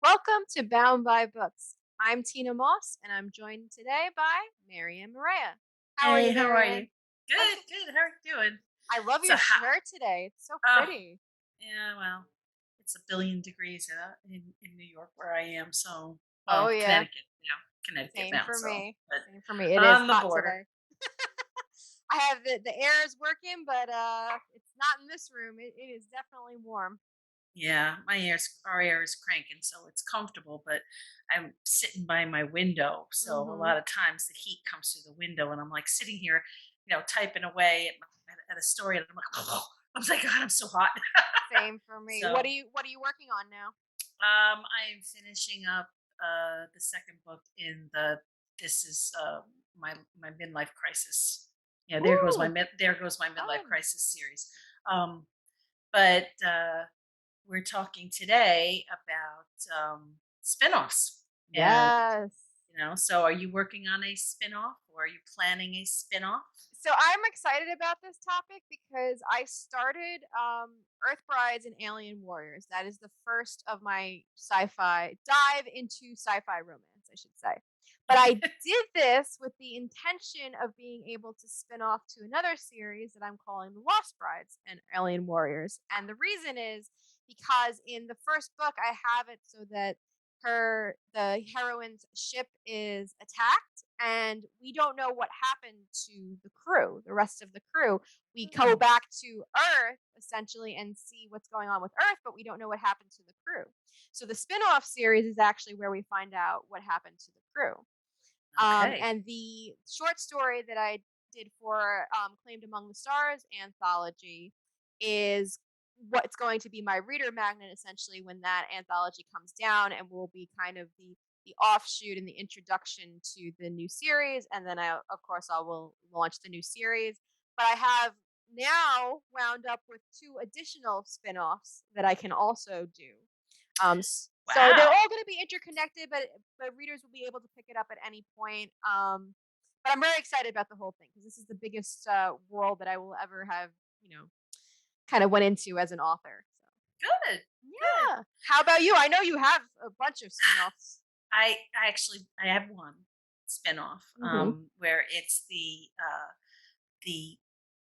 Welcome to Bound by Books. I'm Tina Moss, and I'm joined today by Marianne Maria. How are Hey, you, how are you? Marianne? Good, good. How are you doing? I love So your hot. shirt today. It's so Oh, pretty. yeah. Well, it's a billion degrees in New York where I am. So, Oh well, yeah, Connecticut. Connecticut same now. for So, me. but Same for me. It is on the hot border. today. I have the air is working, but it's not in this room. It is definitely warm. Yeah, our air is cranking, so it's comfortable. But I'm sitting by my window, so a Mhm. lot of times the heat comes through the window, and I'm like sitting here, typing away at a story, and I'm like, oh, I'm like, God, I'm so hot. Same for me. What are So you working on now? I'm finishing up the second book in the this is my midlife crisis. Yeah, Ooh, there goes my midlife fun. crisis series. Um, but we're talking today about spin-offs. And Yes. so are you working on a spin-off or are you planning a spin-off? So I'm excited about this topic because I started Earth Brides and Alien Warriors. That is the first of my sci-fi dive into sci-fi romance, I should say. But I did this with the intention of being able to spin off to another series that I'm calling The Lost Brides and Alien Warriors. And the reason is because in the first book I have it so that the heroine's ship is attacked and we don't know what happened to the crew, the rest of the crew. We go Hmm. back to Earth essentially and see what's going on with Earth, but we don't know what happened to the crew. So the spin-off series is actually where we find out what happened to the crew. Okay. And the short story that I did for Claimed Among the Stars anthology is what's going to be my reader magnet essentially when that anthology comes down and will be kind of the offshoot and the introduction to the new series, and then I of course I will launch the new series. But I have now wound up with two additional spin-offs that I can also do. So they're Wow. all going to be interconnected, but readers will be able to pick it up at any point. But I'm very excited about the whole thing because this is the biggest world that I will ever have, you know, kind of went into as an author. So Good. Good. yeah. How about you? I know you have a bunch of spin-offs. I have one spinoff Mm-hmm. where it's the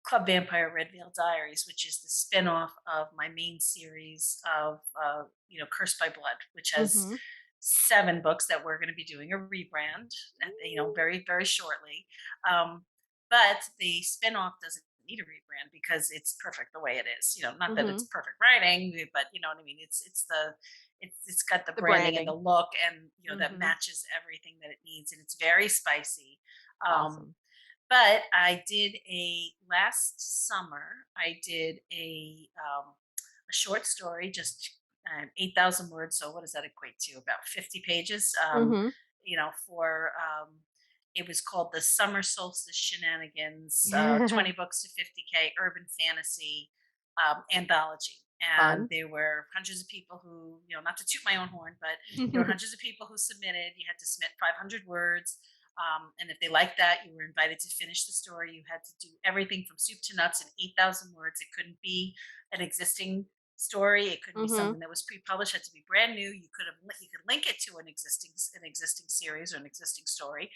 Club Vampire Red Veil Diaries, which is the spinoff of my main series of Cursed by Blood, which has Mm-hmm. 7 books that we're going to be doing a rebrand, very very shortly. Um, but the spinoff doesn't need a rebrand because it's perfect the way it is. Not that it's Mm-hmm. perfect writing, but you know what I mean. It's got the The branding and the branding. look, and that Mm-hmm. matches everything that it needs, and it's very spicy. Um, Awesome. but I did a last summer. I did a short story, just 8,000 words. So what does that equate to? About 50 pages. Mm-hmm. For it was called the Summer Solstice Shenanigans, Yeah. 20 books to 50K urban fantasy anthology. And Fun. there were hundreds of people who, not to toot my own horn, but there were hundreds of people who submitted. You had to submit 500 words. And if they liked that, you were invited to finish the story. You had to do everything from soup to nuts in 8,000 words. It couldn't be an existing story. It couldn't be Mm-hmm. something that was pre-published. It had to be brand new. You could link it to an existing series or an existing story.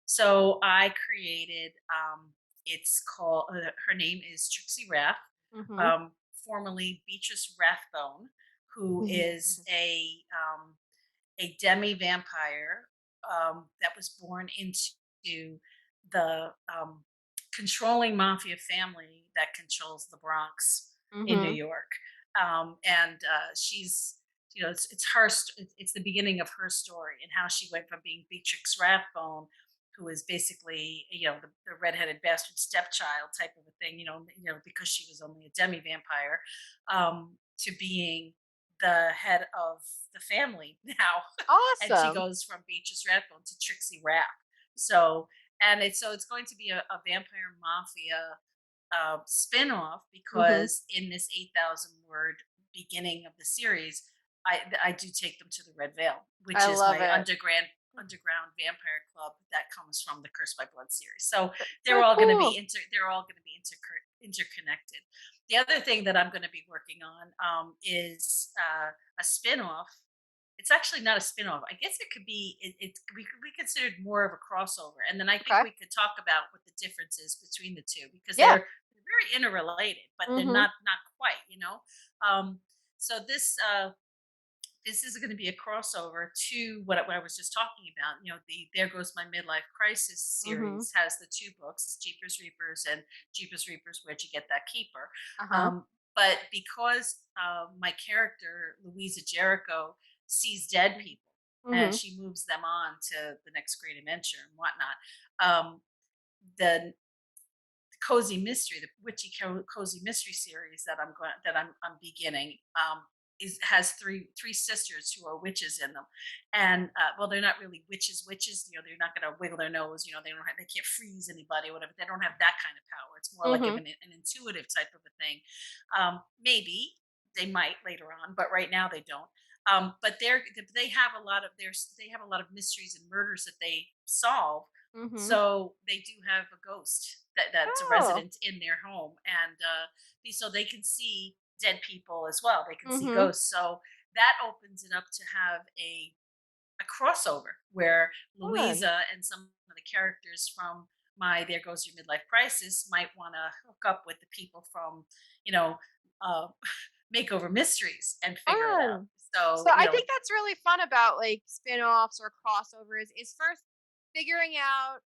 So I created. It's called. Her name is Trixie Rath, Mm-hmm. formerly Beatrice Rathbone, who is a demi vampire that was born into the controlling mafia family that controls the Bronx in New Mm-hmm. York. And she's, it's her, it's the beginning of her story and how she went from being Beatrix Rathbone, who is basically, the redheaded bastard stepchild type of a thing, because she was only a demi vampire, to being the head of the family now. And she Awesome. goes from Beatrice Rathbone to Trixie Rapp. So it's going to be a vampire mafia spin-off Mm-hmm. because in this 8,000 word beginning of the series, I do take them to the Red Veil, I which is love my it. underground vampire club that comes from the Cursed by Blood series. So So cool. they're all going to be interconnected. The other thing that I'm going to be working on is a spin-off it's actually not a spin-off. I guess it could be we could be considered more of a crossover. And then I think Okay. we could talk about what the difference is between the two because Yeah. they're very interrelated, but they're Mhm. not quite, you know. So this is going to be a crossover to what I was just talking about. You know, the There Goes My Midlife Crisis Mhm. series has the two books, it's Jeepers Reapers and Jeepers Reapers, Where'd You Get That Keeper? Uh-huh. But because my character, Louisa Jericho, sees dead people and Mhm. she moves them on to the next great adventure and whatnot, um, the cozy mystery, the cozy mystery series that I'm beginning, has three sisters who are witches in them, and well, they're not really witches. You know, they're not going to wiggle their nose. You know, they can't freeze anybody or whatever. They don't have that kind of power. It's more like Mhm. an intuitive type of a thing. Maybe they might later on, but right now they don't. But they have a lot of they have a lot of mysteries and murders that they solve, Mhm. so they do have a ghost that's a Oh. resident in their home, and so they can see dead people as well. They can see Mhm. ghosts. So that opens it up to have a crossover where Fun. Louisa and some of the characters from my There Goes Your Midlife Crisis might want to hook up with the people from, you know, uh, Makeover Mysteries and figure it out. Fun. So So, I think that's really fun about like spin-offs or crossovers is first figuring out,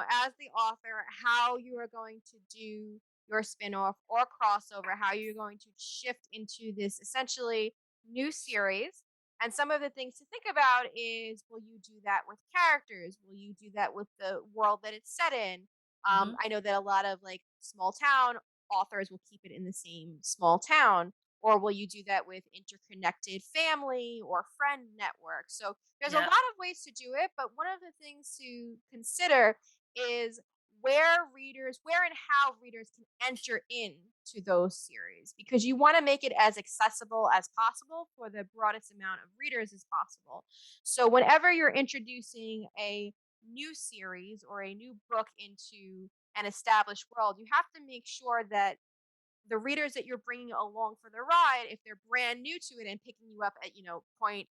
as the author, how you are going to do your spin-off or crossover, how you're going to shift into this essentially new series. And some of the things to think about is, will you do that with characters? Will you do that with the world that it's set in? mhm. I know that a lot of like small town authors will keep it in the same small town, or will you do that with interconnected family or friend networks? So there's a lot Yeah, of ways to do it, but one of the things to consider is where and how readers can enter into those series, because you want to make it as accessible as possible for the broadest amount of readers as possible. So whenever you're introducing a new series or a new book into an established world, you have to make sure that the readers that you're bringing along for the ride, if they're brand new to it and picking you up at, point,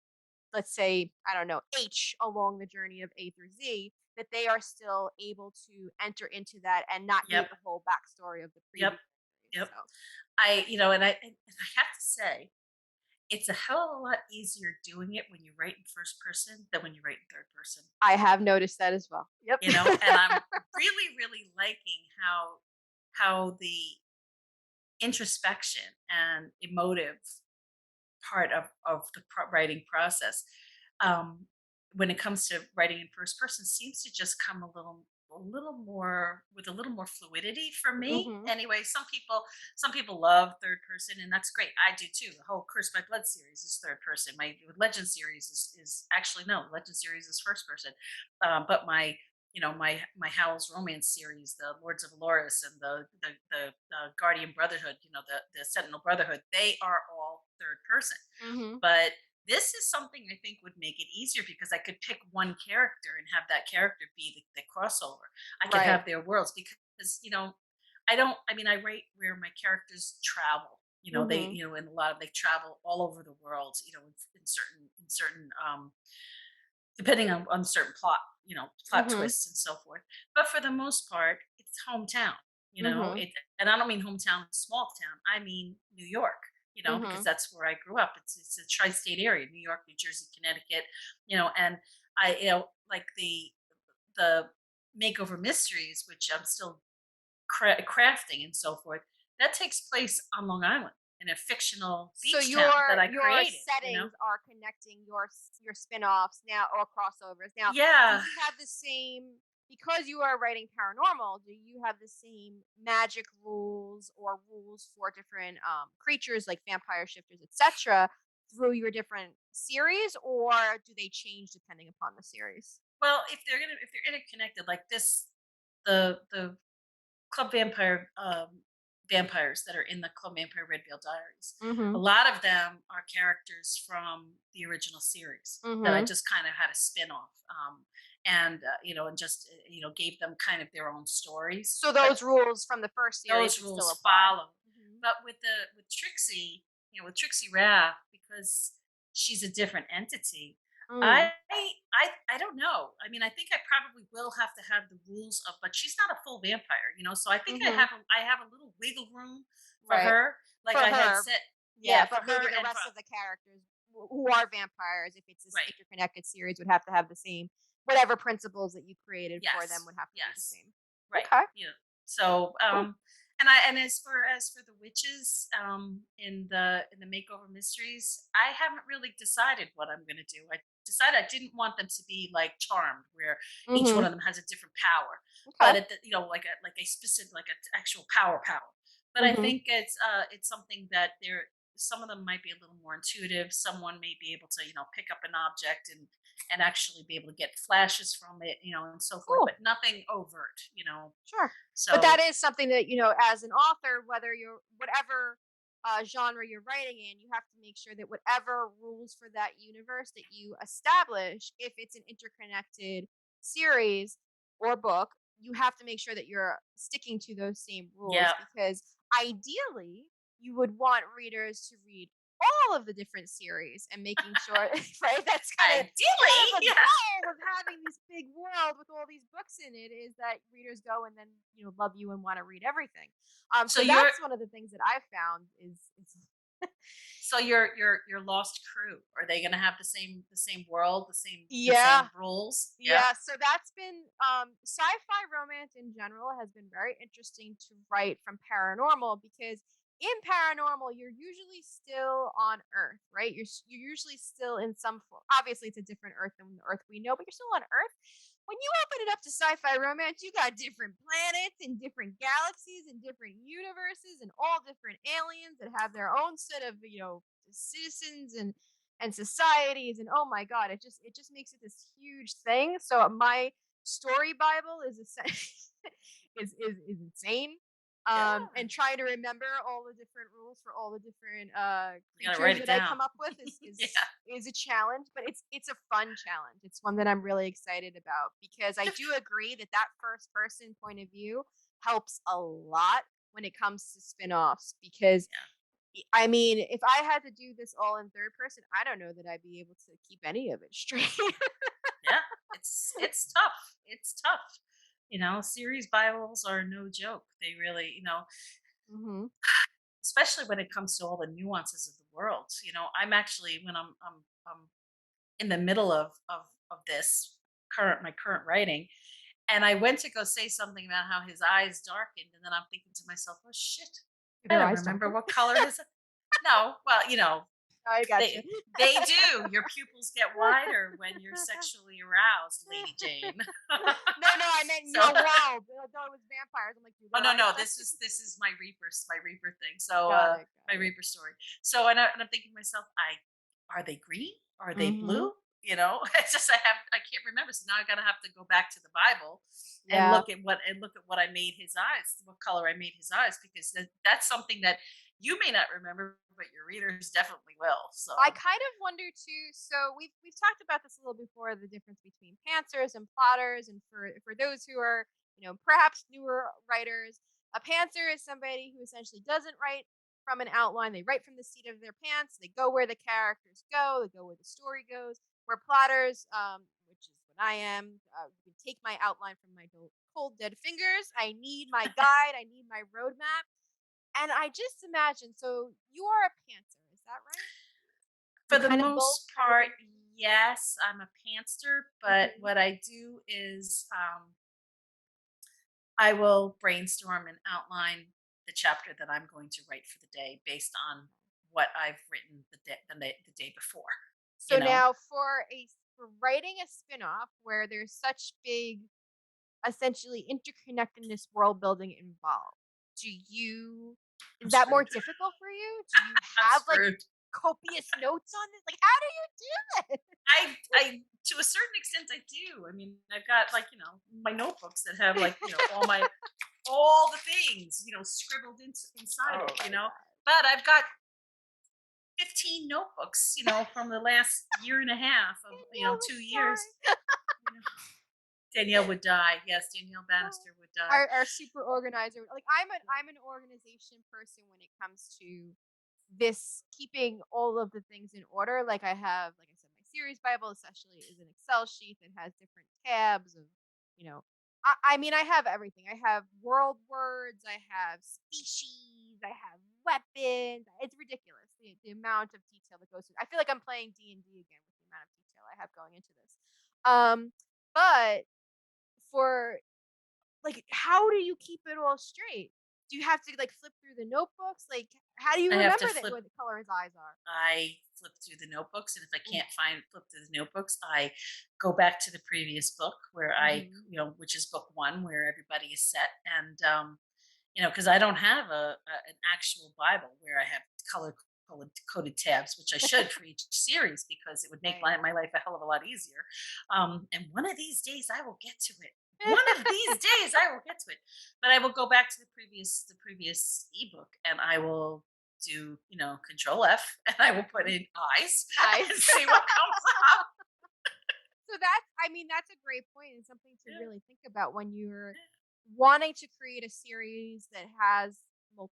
let's say, I don't know, H along the journey of A through Z, that they are still able to enter into that and not need yep, the whole backstory of the yep, previous series. yep. So And I have to say, it's a hell of a lot easier doing it when you write in first person than when you write in third person, I have noticed that as well. Yep. you know? And I'm really liking how the introspection and emotive part of the writing process, um, when it comes to writing in first person, seems to just come a little more with a little more fluidity for me. Mhm. Anyway, some people love third person, and that's great. I do too. The whole Curse by Blood series is third person. My Legend series is actually no, Legend series is first person. But my Howl's Romance series, the Lords of Aloris and the Guardian Brotherhood, the Sentinel Brotherhood, they are all third person. Mhm. But this is something I think would make it easier because I could pick one character and have that character be the crossover. I could Right. have their worlds because I mean, I write where my characters travel. Mhm. And a lot of they travel all over the world. In certain depending on certain plot Mhm. twists and so forth. But for the most part, it's hometown. Mhm. And I don't mean hometown, small town. I mean New York. Because Mhm. that's where I grew up. It's a tri-state area: New York, New Jersey, Connecticut. And like the makeover mysteries, which I'm still crafting and so forth. That takes place on Long Island in a fictional So beach town that I your created. settings are connecting your spin-offs now or crossovers. Now, do Yeah. you have the same, because you are writing paranormal, do you have the same magic rules or rules for different creatures like vampire shifters, etc., through your different series, or do they change depending upon the series? Well, if they're interconnected like this, the Club vampires that are in the Club Vampire Red Veil Diaries, a Mhm. lot of them are characters from the original series that I Mhm. just kind of had a spin off, and just gave them kind of their own stories, So but those rules from the first series those would still rules apply. follow. Mhm. But with Trixie, with Trixie Raff, because she's a different entity. Mm. I don't know. I mean, I think I probably will have to have the rules of, but she's not a full vampire, you know. So I think Mhm. I have a little wiggle room for Right. her, like For I had her. said, Yeah, yeah, for but maybe her the and for rest of the characters who are vampires, if it's this right, interconnected series, would have to have the same whatever principles that you created for them yes, would have to be the yes, same. right, Okay. you know. So Cool. and as for the witches in the makeover mysteries, I haven't really decided what I'm going to do. I decided I didn't want them to be like Charmed, where each one Mhm. of them has a different power, but Okay. at the, like a specific like an actual power. But I Mhm. think it's something that they're some of them might be a little more intuitive. Someone may be able to pick up an object and actually be able to get flashes from it, and so forth, but Cool. nothing overt. Sure. But that So is something that, as an author, whether you're whatever genre you're writing in, you have to make sure that whatever rules for that universe that you establish, if it's an interconnected series or book, you have to make sure that you're sticking to those same rules yeah, because ideally you would want readers to read all of the different series and making sure right that's kind ideally, of the yeah. goal of having this big world with all these books in it is that readers go and then love you and want to read everything. So So you're that's one of the things that I've found is so your lost crew, are they going to have the same world, the yeah. same rules? Yeah, Yeah, so that's been sci-fi romance in general has been very interesting to write from paranormal because in paranormal you're usually still on Earth, right? You're usually still in some form. Obviously, it's a different Earth than the Earth we know, but you're still on Earth. When you open it up to sci-fi romance, you got different planets and different galaxies and different universes and all different aliens that have their own set of citizens and societies and oh my god it just makes it this huge thing so my story bible is is insane yeah. and trying to remember all the different rules for all the different You got to creatures write it that I down. come up with is Yeah, is a challenge but it's a fun challenge. It's one that I'm really excited about because I do agree that that first person point of view helps a lot when it comes to spin-offs because yeah, I mean, if I had to do this all in third person, I don't know that I'd be able to keep any of it straight. yeah. It's tough. It's tough. Series Bibles are no joke. They really, Mhm. especially when it comes to all the nuances of the world. I'm actually when I'm in the middle of this my current writing, and I went to go say something about how his eyes darkened, and then I'm thinking to myself, "Oh shit, Do I their don't eyes remember darken? what color his." No, well, I gotcha. they do. Your pupils get wider when you're sexually aroused, Lady Jane. No, no, I meant in So your world. I thought it was vampires. I'm like, do oh their no, eyes no, this darken? is this is my Reaper thing. So Got it, my got it. Reaper story. So and I'm thinking to myself, I are they green? Are they Mhm. blue? It's just I can't remember. So now I gotta have to go back to the Bible and Yeah. look at what I made his eyes, what color I made his eyes, because that's something that you may not remember, but your readers definitely will. I So kind of wonder too. So we've talked about this a little before, the difference between pantsers and plotters, and for those who are perhaps newer writers, a pantser is somebody who essentially doesn't write from an outline. They write from the seat of their pants. They go where the characters go. They go where the story goes. Where plotters, which is what I am, can take my outline from my cold dead fingers. I need my guide. I need my roadmap. And I just imagine. So you are a pantser, is that right? You for the kind of both most kind of part, in yes, I'm a pantser, but mhm. what I do is I will brainstorm and outline the chapter that I'm going to write for the day based on what I've written the day before. You So know, now for writing a spin-off where there's such big essentially interconnectedness world building involved, do you I'm is that more screwed. difficult for you? Do you I'm have like screwed. copious notes on this? Like how do you do it? I to a certain extent I do. I mean, I've got like my notebooks that have like all the things scribbled inside Oh it. my god. But I've got 15 notebooks, from the last year and a half of Danielle was 2 years. sorry. You know. Danielle would die. Yes, Danielle Bannister would die. Our super organizer. Like I'm an organization person when it comes to this keeping all of the things in order. Like I have, like I said, my series Bible essentially is an Excel sheet that has different tabs of, you know, I mean, I have everything. I have world words, I have species, I have weapons. It's ridiculous the amount of detail that goes through. I feel like I'm playing D&D again with the amount of detail I have going into this. But for like, how do you keep it all straight? Do you have to, like, flip through the notebooks? Like, how do you I have to remember that flip what the color his eyes are? I flip through the notebooks, and if I Mm, can't flip through the notebooks, I go back to the previous book where mhm. which is book one, where everybody is set, and because I don't have an actual Bible where I have color coded tabs, which I should for each series because it would make Same. my life a hell of a lot easier. And one of these days I will get to it. One of these days I will get to it. But I will go back to the previous ebook, and I will do control F, and I will put Mhm. in eyes and Eyes. see what comes up. So that's, I mean, that's a great point and something to Yeah, really think about when you're wanting to create a series that has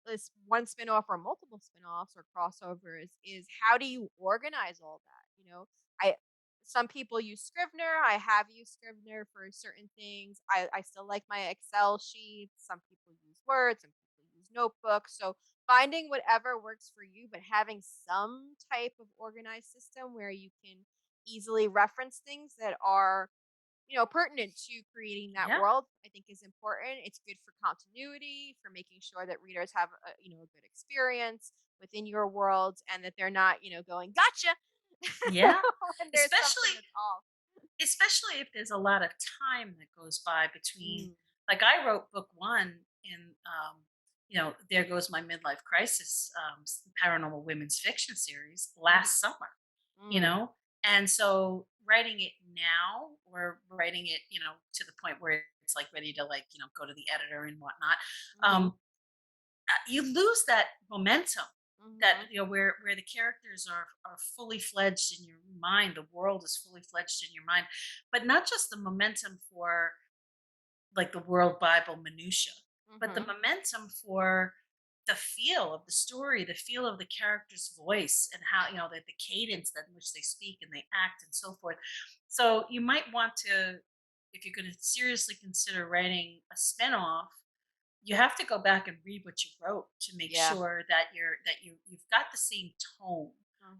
this one spin-off or multiple spin-offs or crossovers, is how do you organize all that? I Some people use Scrivener. I have used Scrivener for certain things. I still like my Excel sheets. Some people use Word, some people use notebooks. So finding whatever works for you, but having some type of organized system where you can easily reference things that are, pertinent to creating that yeah, world, I think is important. It's good for continuity, for making sure that readers have a good experience within your world, and that they're not, going gotcha yeah. when there's something Especially that's off. Especially if there's a lot of time that goes by between, Mm, like, I wrote book one in There Goes My Midlife Crisis, paranormal women's fiction series last mhm, summer, you mm, know and so writing it now, or writing it to the point where it's like ready to, like, go to the editor and whatnot. mhm, You lose that momentum, that mhm, where the characters are fully fledged in your mind, the world is fully fledged in your mind, but not just the momentum for, like, the world Bible minutia, but the mhm, momentum for the feel of the story, the feel of the character's voice, and how, the cadence in which they speak and they act and so forth. So you might want to, if you're going to seriously consider writing a spin-off, you have to go back and read what you wrote to make yeah, sure that you've got the same tone.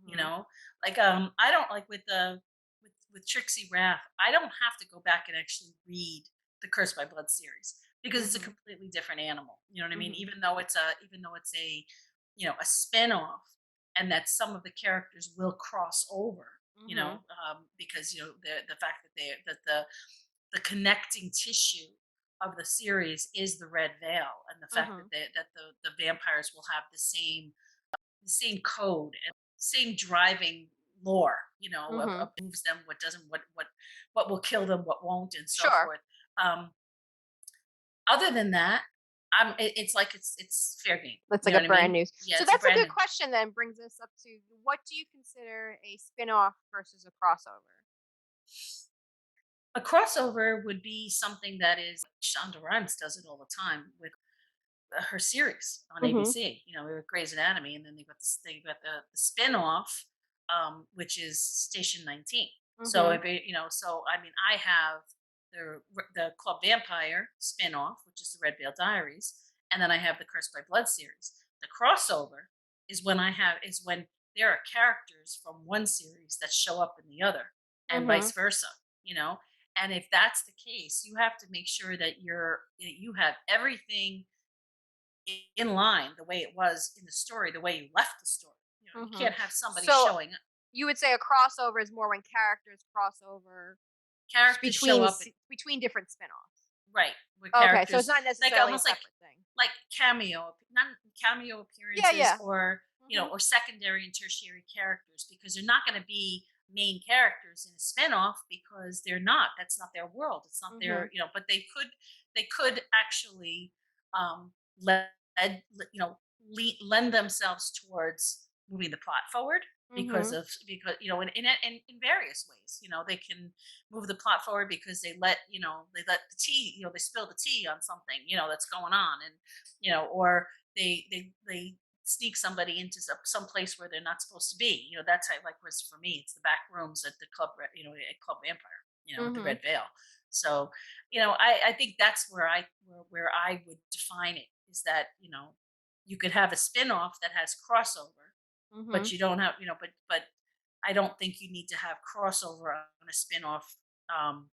you mhm, know like, I don't, like, with Trixie Raff, I don't have to go back and actually read the Curse by Blood series, because it's a mhm, completely different animal. You know what I mean? mhm, Even though it's a spin-off, and that some of the characters will cross over, mhm, because the fact that the connecting tissue of the series is the red veil, and the fact that mhm, the vampires will have the same code and same driving lore, of mhm. moves them, what doesn't, what will kill them, what won't, and so Sure. forth. um Other than that, it's like it's fair game. That's You like know a what I brand mean? new. Yeah, So it's a that's a brand good new. question then, brings us up to, what do you consider a spin-off versus a crossover? A crossover would be something that is, Shonda Rhimes does it all the time with her series on Mhm. ABC. With Grey's Anatomy, and then they got the spin-off, which is Station 19. So Mhm. if it, so I mean, I have the Club Vampire spin-off, which is the Red Veil Diaries, and then I have the Cursed by Blood series. The crossover is when there are characters from one series that show up in the other, and vice Mhm. versa. You know, and if that's the case, you have to make sure that you have everything in line the way it was in the story, the way you left the story. You Mhm. can't have somebody So showing up. you would say a crossover is more when characters cross over Characters show up, between different spin-offs. right, with Okay, so it's characters, not like, necessarily a almost like separate thing. like cameo, not cameo Yeah, appearances, yeah. or Mhm. or secondary and tertiary characters, because they're not going to be main characters in a spinoff, because they're not. That's not their world. It's not their, Mhm. but they could actually, led, lend themselves towards moving the plot forward, because Mhm. of because in various ways. They can move the plot forward because they let the tea, they spill the tea on something, that's going on, and or they sneak somebody into some place where they're not supposed to be. That's how, like, was for me, it's the back rooms at the club, at Club Vampire, with the Mhm. red veil. So, I think that's where I would define it, is that, you could have a spin-off that has crossover, but Mhm. you don't have, but I don't think you need to have crossover on a spin-off, um,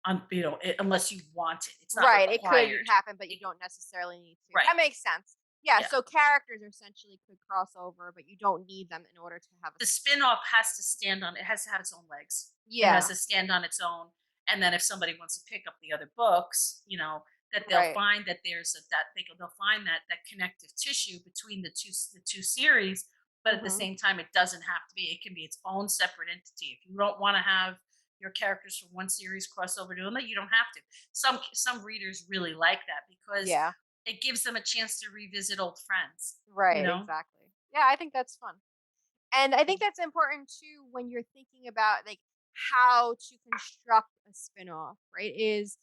unless you want it. It's not Right, it could required. happen, but you It, don't necessarily need to. right. That makes sense. Yeah, Yeah. so characters essentially could cross over, but you don't need them in order to have a The spin-off. spin-off has to stand on, it has to have its own legs. It has Yeah, to stand on its own, and then if somebody wants to pick up the other books, that they'll right. find that there's a that they'll find that connective tissue between the two series, but at the Mhm. same time, it doesn't have to be. It can be its own separate entity. If you don't wanna have your characters from one series cross over to another, you don't have to. Some readers really like that because Yeah, it gives them a chance to revisit old friends, you right, know? exactly. Yeah, I think that's fun. And I think that's important too when you're thinking about like how to construct a spin-off, right? Is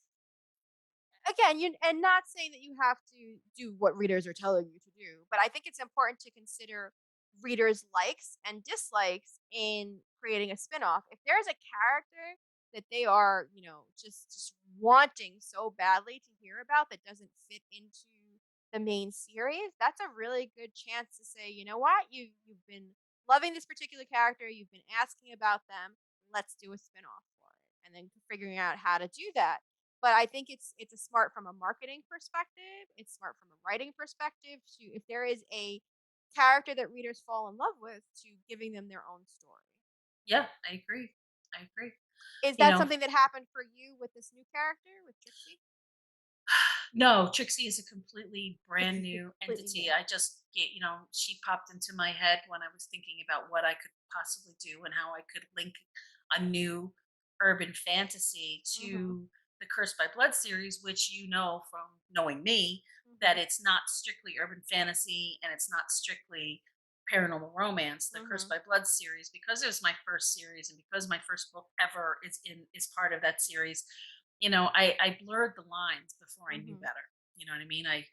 again, you and not saying that you have to do what readers are telling you to do, but I think it's important to consider readers' likes and dislikes in creating a spin-off. If there's a character that they are, just wanting so badly to hear about that doesn't fit into the main series, that's a really good chance to say, you know what, you've been loving this particular character, you've been asking about them, let's do a spin-off for it. And then figuring out how to do that, but I think it's a smart from a marketing perspective, it's smart from a writing perspective to if there is a character that readers fall in love with to giving them their own story. Yeah, I agree. I agree. Is You that know, something that happened for you with this new character with Trixie? no, Trixie is a completely brand Trixie's new completely entity. new. She popped into my head when I was thinking about what I could possibly do and how I could link a new urban fantasy Mhm. to the Cursed by Blood series, which, from knowing me, that Mhm. it's not strictly urban fantasy and it's not strictly paranormal romance. The Cursed Mhm. by Blood series, because it was my first series and because my first book ever is part of that series, I blurred the lines before I knew Mhm. better. You know what I mean? I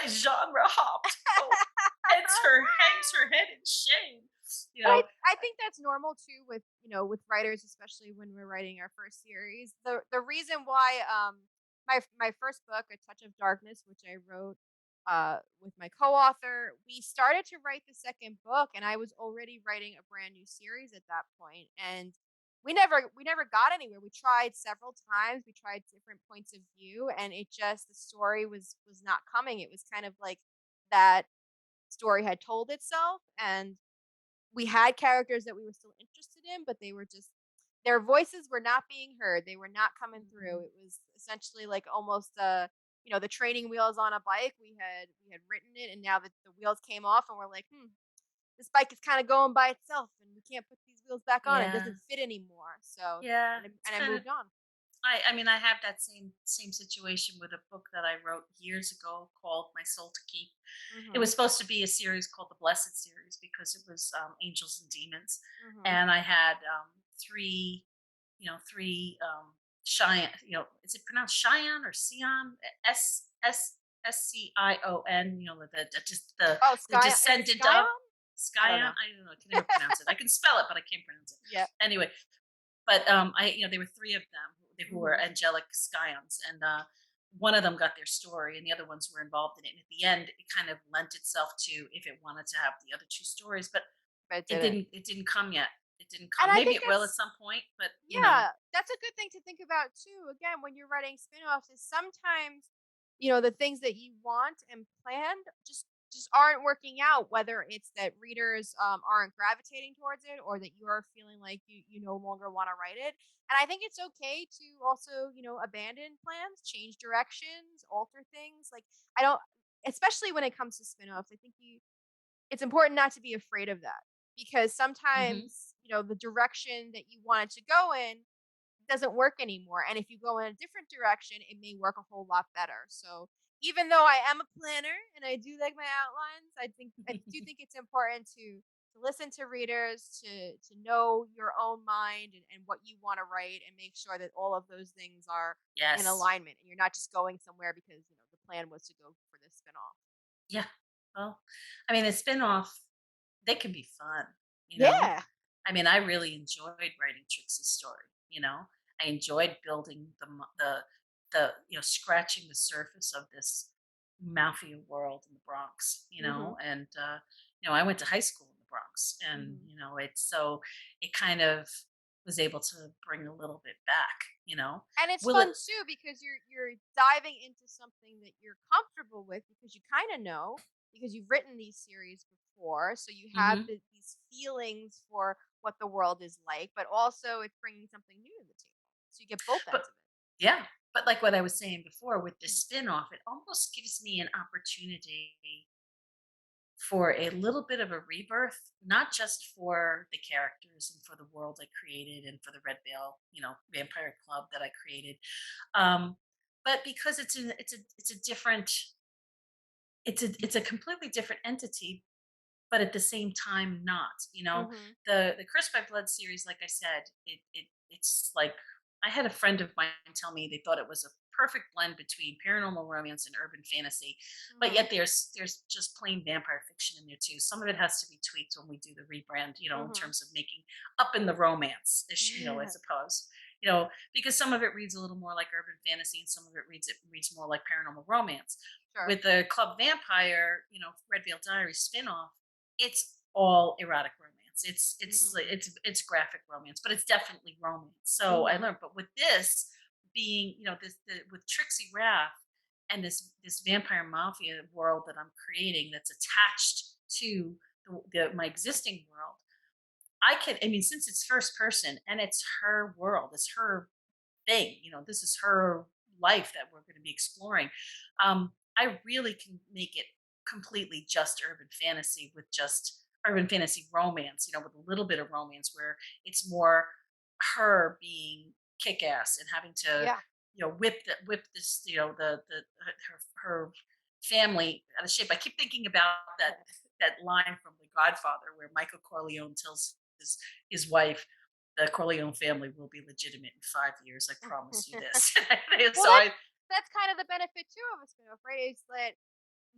genre hopped. Oh, hangs her head in shame. You But I know, I think that's normal too with, with writers, especially when we're writing our first series. The reason why my first book, A Touch of Darkness, which I wrote with my co-author, we started to write the second book and I was already writing a brand new series at that point, and we never got anywhere. We tried several times, we tried different points of view, and it just the story was not coming. It was kind of like that story had told itself, and we had characters that we were still interested in, but they were just their voices were not being heard. They were not coming through. mhm. It was essentially like almost the training wheels on a bike. We had written it and now the wheels came off and we're like, this bike is kind of going by itself and we can't put these wheels back on. It Yeah, doesn't fit anymore. So yeah. It's and I kind of. moved on. I mean, I have that same situation with a book that I wrote years ago called My Soul to Keep. It was Mhm. supposed to be a series called the Blessed series because it was, angels and demons, Mhm. and I had, three, Cheyenne. Is it pronounced Cheyenne or Sion? Scion. Just Oh, the Sky is it descendant of Skyon? I don't Scion. know. I don't know. I can never pronounce it. I can spell it, but I can't pronounce it. Yeah. Anyway, but there were three of them who were Mhm. angelic scions, and one of them got their story, and the other ones were involved in it. And at the end, it kind of lent itself to if it wanted to have the other two stories, but But it it didn't. didn't. It didn't come yet. It didn't And come. I Maybe think it will at that's some point, but Yeah, that's a good thing to think about too. Again, when you're writing spin-offs, is sometimes, the things that you want and planned just aren't working out, whether it's that readers aren't gravitating towards it or that you are feeling like you no longer want to write it. And I think it's okay to also, abandon plans, change directions, alter things. Like I don't especially when it comes to spin-offs, I think it's important not to be afraid of that because hmm sometimes, the direction that you wanted to go in doesn't work anymore. And if you go in a different direction, it may work a whole lot better. So even though I am a planner and I do like my outlines, I do think it's important to listen to readers, to know your own mind and what you want to write and make sure that all of those things are in yes, alignment and you're not just going somewhere because the plan was to go for this spinoff. yeah, Well, I mean, the spin-off, they can be fun, you know? Yeah. I mean, I really enjoyed writing Trixie's story, you know? I enjoyed building scratching the surface of this mafia world in the Bronx, Mhm. and, I went to high school in the Bronx and, Mhm. it kind of was able to bring a little bit back, you know? And it's Will it fun too because you're diving into something that you're comfortable with because you kind of know because you've written these series before, so you have Mhm. these feelings for what the world is like, but also it's bringing something new to the table, so you get both But ends of yeah, but like what I was saying before with the it. spin-off, it almost gives me an opportunity for a little bit of a rebirth, not just for the characters and for the world I created and for the Red Veil, vampire club that I created. Um, but because it's a different it's a completely different entity, but at the same time not. Mhm. The Cursed by Blood series, like I said, it's like I had a friend of mine tell me they thought it was a perfect blend between paranormal romance and urban fantasy, but Mhm. yet there's just plain vampire fiction in there too. Some of it has to be tweaked when we do the rebrand, in Mhm. terms of making up in the romance, as opposed, because some of it reads a little more like urban fantasy and some of it reads more like paranormal romance. Sure. With the Club Vampire, Red Veil Diaries spinoff, it's all erotic romance. Mm. It's graphic romance, but it's definitely romance. So I Mhm. learned. But with this being, with Trixie Raff and this vampire mafia world that I'm creating that's attached to my existing world, I mean, since it's first person and it's her world, it's her thing. This is her life that we're going to be exploring. I really can make it completely just urban fantasy with just urban fantasy romance, with a little bit of romance where it's more her being kick ass and having to, Yeah. whip this, her family out of shape. I keep thinking about that line from The Godfather where Michael Corleone tells his wife, the Corleone family will be legitimate in 5 years. I promise you this. Well, so I, that's kind of the benefit too of a spin-off, right? Is that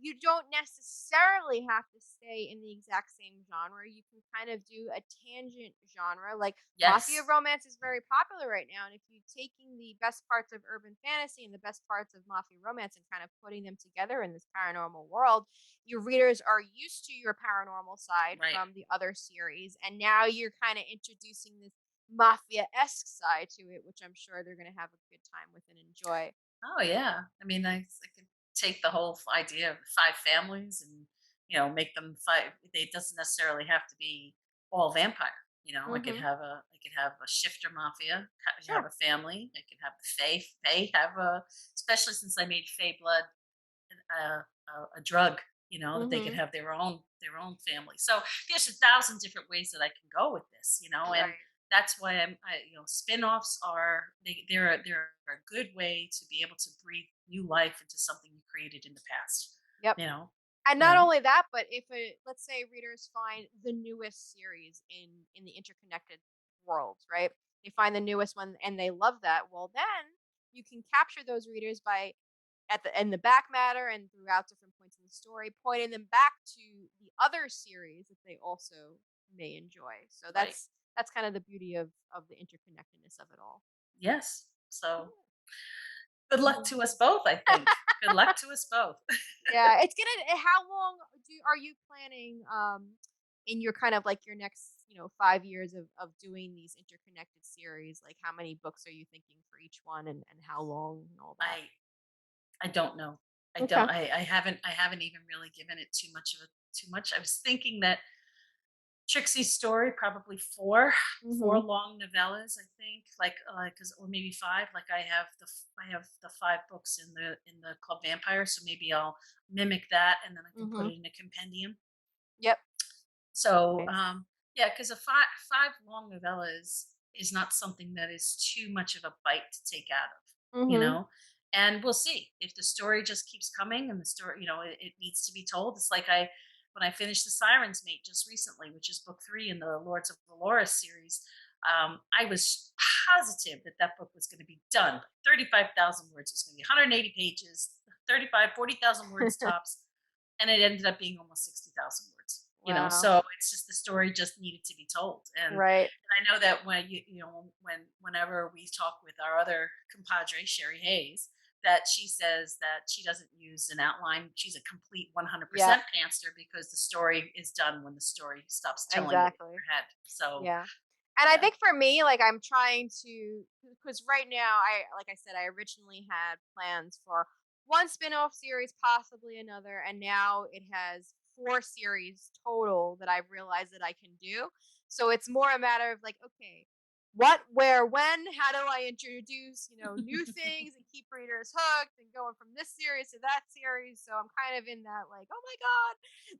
you don't necessarily have to stay in the exact same genre. You can kind of do a tangent genre. Like mafia yes, romance is very popular right now. And if you're taking the best parts of urban fantasy and the best parts of mafia romance and kind of putting them together in this paranormal world, your readers are used to your paranormal side right. from the other series. And now you're kind of introducing this mafia esque side to it, which I'm sure they're going to have a good time with and enjoy. Oh yeah. I mean, I could take the whole idea of five families and make them five. It doesn't necessarily have to be all vampire. Mm-hmm. I could have a shifter mafia. Have Sure. a family. I could have the Fae. Fae have a, especially since I made Fae blood a drug. That they could Mm-hmm. have their own family. So there's 1,000 different ways that I can go with this. And Right. that's why spin-offs they're a good way to be able to breathe new life into something you created in the past. Yep. You know, And you not know. only that, but if let's say readers find the newest series in the interconnected worlds, right? They find the newest one and they love that. Well, then you can capture those readers by at the in the back matter and throughout different points in the story, pointing them back to the other series that they also may enjoy. So Right. that's kind of the beauty of the interconnectedness of it all. Yes. So good luck to us both. I think. Good luck to us both. Yeah, it's gonna. How long are you planning? In your kind of like your next, 5 years of doing these interconnected series. Like, how many books are you thinking for each one, and how long and all that? I don't know. I Okay. don't. I haven't even really given it too much. I was thinking that Trixie's story, probably four Mhm. long novellas. I think, because or maybe five. Like I have the 5 books in the Club Vampire, so maybe I'll mimic that, and then I can put Mhm. it in a compendium. Yep. So Nice. yeah, because a five long novellas is not something that is too much of a bite to take out of, you Mhm. know. And we'll see if the story just keeps coming and the story, it needs to be told. It's like when I finished the Sirens Mate just recently, which is book 3 in the Lords of Valora series. I was positive that that book was going to be done by 35,000 words. It's going to be 180 pages, 40,000 words tops. and it ended up being almost 60,000 words. Wow. So it's just the story just needed to be told, Right. and I know that when whenever we talk with our other compadre Sherry Hayes, that she says that she doesn't use an outline. She's a complete Yeah, 100% pantser because the story is done when the story stops telling it in exactly. your head. So Yeah. And I yeah, think for me, like I'm trying to, because right now, like I said, I originally had plans for one spin-off series, possibly another, and now it has four series total that I've realized that I can do. So it's more a matter of like, okay, what, where, when, how do I introduce, new things and keep readers hooked and going from this series to that series. So I'm kind of in that like, oh my God,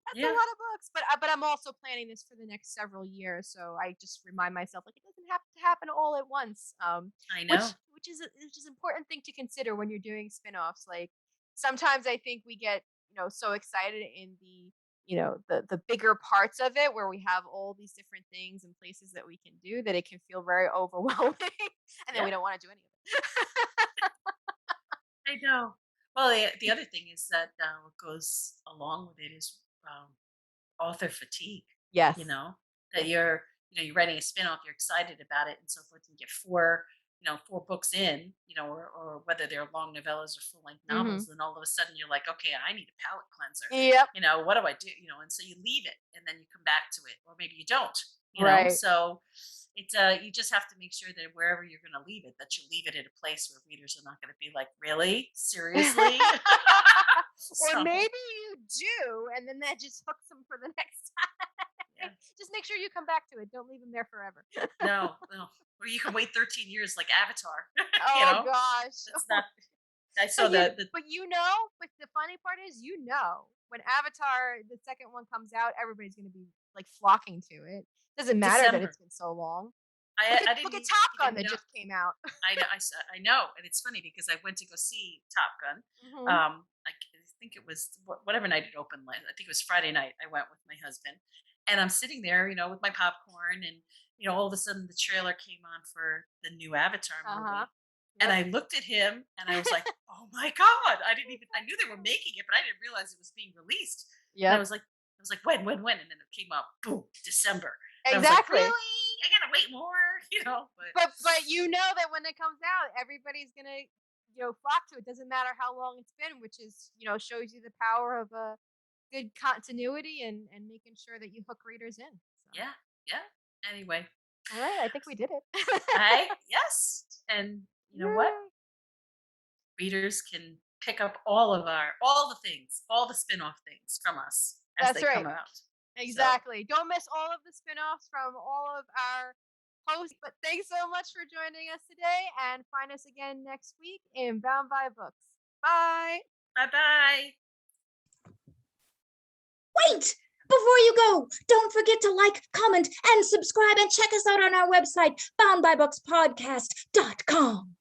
that's a yeah, lot of books, but I'm also planning this for the next several years, so I just remind myself like it doesn't have to happen all at once. I know. Which is important thing to consider when you're doing spin-offs. Like sometimes I think we get so excited in the bigger parts of it where we have all these different things and places that we can do that it can feel very overwhelming, and then Yeah, we don't want to do any of it. I know. Well, the other thing is that what goes along with it is author fatigue. You Yes. know that Yes. you're writing a spin-off, you're excited about it, and so forth. And you get four books in, or whether they're long novellas or full-length Mhm. novels, and all of a sudden you're like, okay, I need a palate cleanser. Yep. What do I do? And so you leave it, and then you come back to it, or maybe you don't. Right. So it's you just have to make sure that wherever you're going to leave it, that you leave it at a place where readers are not going to be like, really, seriously. Or So maybe you do, and then that just hooks them for the next time. yeah. Just make sure you come back to it. Don't leave them there forever. No, no. Or you can wait 13 years like Avatar. you Oh know? gosh. That's not I But saw you the but but the funny part is when Avatar the second one comes out, everybody's gonna be like flocking to it. Doesn't matter that December. it's been so long. I Look at I look at didn't Top Gun even that know. just came out. I know, and it's funny because I went to go see Top Gun. Hmm. I think it was whatever night it opened. I think it was Friday night. I went with my husband, and I'm sitting there, with my popcorn, and all of a sudden the trailer came on for the new Avatar Uh-huh. movie, and Yep. I looked at him, and I was like, "Oh my god!" I knew they were making it, but I didn't realize it was being released. And Yep. I was like, when? And then it came out, boom, December, and I was like, Exactly. really? I gotta wait more, but. But you know that when it comes out, everybody's gonna flock to it. Doesn't matter how long it's been, which is shows you the power of a good continuity and making sure that you hook readers in. So, Yeah, yeah. Anyway, all right, I think we did it. I yes, and you know what? Yay! Readers can pick up all the things, all the spin-off things from us as That's they come right. out. So, Exactly. Don't miss all of the spin-offs from all of our hosts. But thanks so much for joining us today, and find us again next week in Bound by Books. Bye. bye-bye. Wait! Before you go, don't forget to like, comment, and subscribe, and check us out on our website, boundbybookspodcast.com.